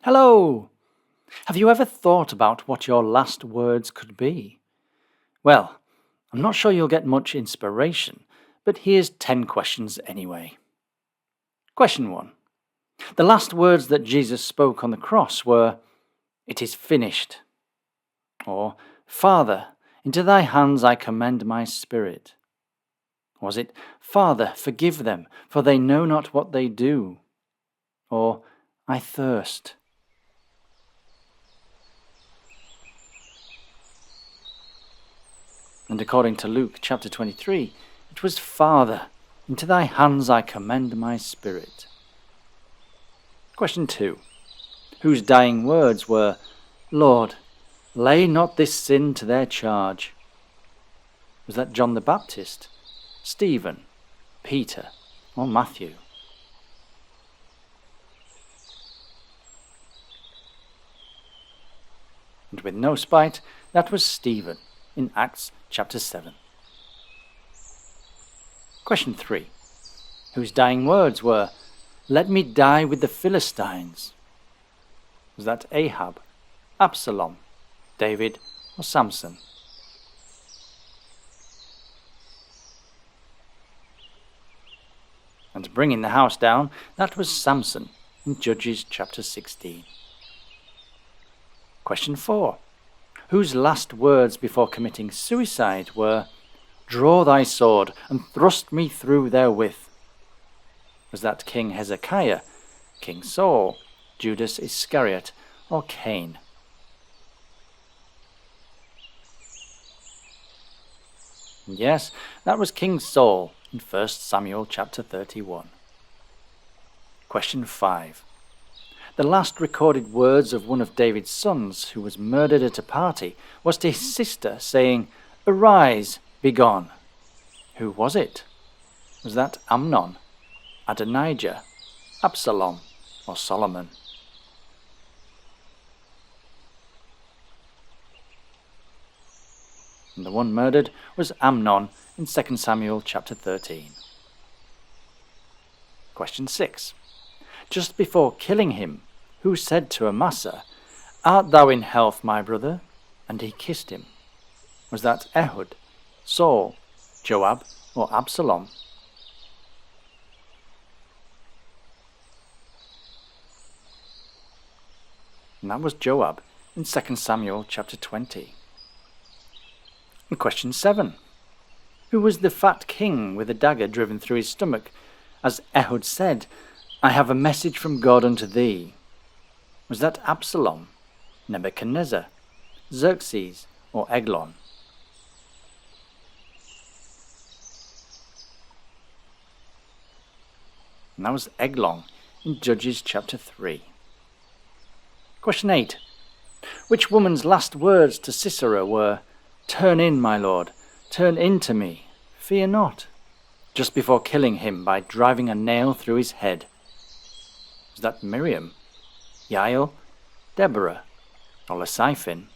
Hello! Have you ever thought about what your last words could be? Well, I'm not sure you'll get much inspiration, but here's 10 questions anyway. Question 1. The last words that Jesus spoke on the cross were, "It is finished," or "Father, into thy hands I commend my spirit." Was it, "Father, forgive them, for they know not what they do," or "I thirst"? And according to Luke chapter 23, it was, "Father, into thy hands I commend my spirit." Question 2. Whose dying words were, "Lord, lay not this sin to their charge"? Was that John the Baptist, Stephen, Peter, or Matthew? And with no spite, that was Stephen in Acts chapter 7. Question 3. Whose dying words were, "Let me die with the Philistines"? Was that Ahab, Absalom, David, or Samson? And bringing the house down, that was Samson in Judges chapter 16. Question 4. Whose last words before committing suicide were, "Draw thy sword and thrust me through therewith"? Was that King Hezekiah, King Saul, Judas Iscariot, or Cain? And yes, that was King Saul in 1 Samuel chapter 31. Question 5. The last recorded words of one of David's sons, who was murdered at a party, was to his sister, saying, "Arise, be gone." Who was it? Was that Amnon, Adonijah, Absalom, or Solomon? And the one murdered was Amnon in 2 Samuel chapter 13. Question 6. Just before killing him, who said to Amasa, "Art thou in health, my brother?" And he kissed him. Was that Ehud, Saul, Joab, or Absalom? And that was Joab in 2 Samuel chapter 20. And question 7. Who was the fat king with a dagger driven through his stomach, as Ehud said, "I have a message from God unto thee"? Was that Absalom, Nebuchadnezzar, Xerxes, or Eglon? And that was Eglon in Judges chapter 3. Question 8. Which woman's last words to Sisera were, "Turn in, my lord, turn in to me, fear not," just before killing him by driving a nail through his head? Was that Miriam, Jael, Deborah, or Lesiphin?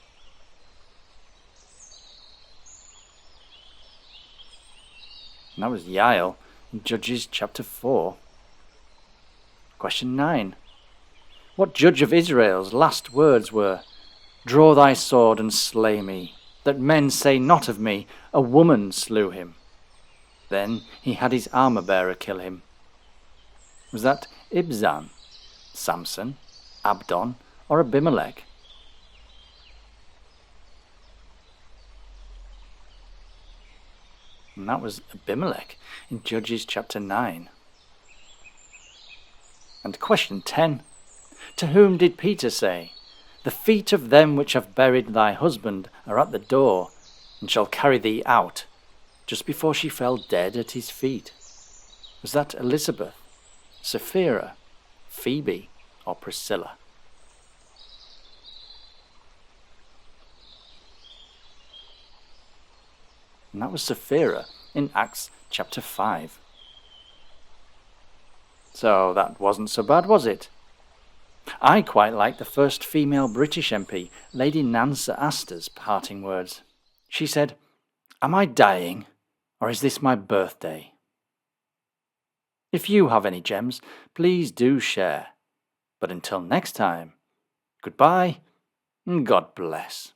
And that was Jael in Judges chapter 4. Question 9. What judge of Israel's last words were, "Draw thy sword and slay me, that men say not of me, a woman slew him"? Then he had his armor-bearer kill him. Was that Ibzan, Samson, Abdon, or Abimelech? And that was Abimelech in Judges chapter 9. And question 10. To whom did Peter say, "The feet of them which have buried thy husband are at the door, and shall carry thee out," just before she fell dead at his feet? Was that Elizabeth, Sapphira, Phoebe, or Priscilla? And that was Sapphira in Acts chapter 5. So that wasn't so bad, was it? I quite like the first female British MP, Lady Nancy Astor's parting words. She said, "Am I dying, or is this my birthday?" If you have any gems, please do share. But until next time, Goodbye, and God bless.